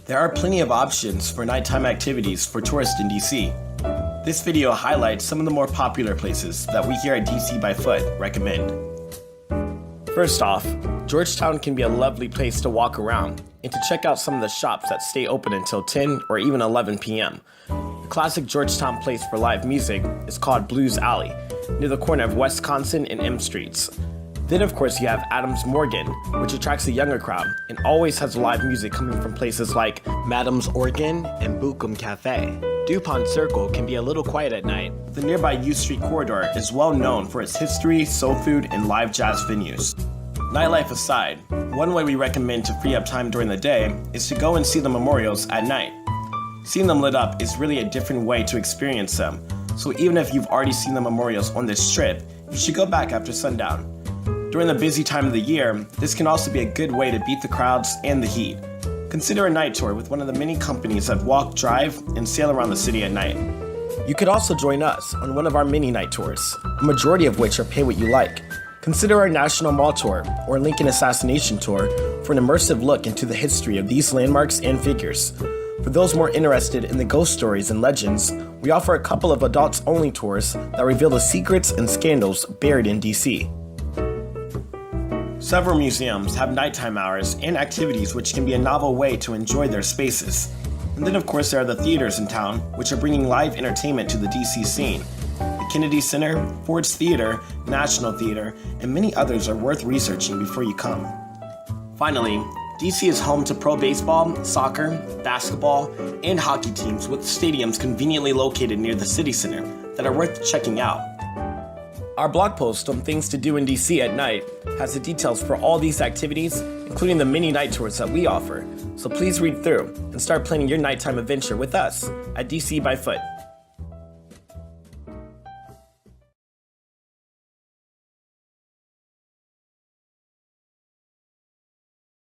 There are plenty of options for nighttime activities for tourists in DC. This video highlights some of the more popular places that we here at DC by Foot recommend. First off, Georgetown can be a lovely place to walk around and to check out some of the shops that stay open until 10 or even 11 p.m. The classic Georgetown place for live music is called Blues Alley, near the corner of Wisconsin and M Streets. Then of course you have Adams Morgan, which attracts a younger crowd and always has live music coming from places like Madam's Organ and Bucum Cafe. DuPont Circle can be a little quiet at night. The nearby U Street corridor is well known for its history, soul food, and live jazz venues. Nightlife aside, one way we recommend to free up time during the day is to go and see the memorials at night. Seeing them lit up is really a different way to experience them, so even if you've already seen the memorials on this trip, you should go back after sundown. During the busy time of the year, this can also be a good way to beat the crowds and the heat. Consider a night tour with one of the many companies that walk, drive, and sail around the city at night. You could also join us on one of our mini night tours, a majority of which are pay what you like. Consider our National Mall Tour or Lincoln Assassination Tour for an immersive look into the history of these landmarks and figures. For those more interested in the ghost stories and legends, we offer a couple of adults-only tours that reveal the secrets and scandals buried in DC. Several museums have nighttime hours and activities which can be a novel way to enjoy their spaces. And then of course there are the theaters in town, which are bringing live entertainment to the DC scene. The Kennedy Center, Ford's Theater, National Theater, and many others are worth researching before you come. Finally, DC is home to pro baseball, soccer, basketball, and hockey teams with stadiums conveniently located near the city center that are worth checking out. Our blog post on things to do in DC at night has the details for all these activities, including the mini night tours that we offer. So please read through and start planning your nighttime adventure with us at DC by Foot.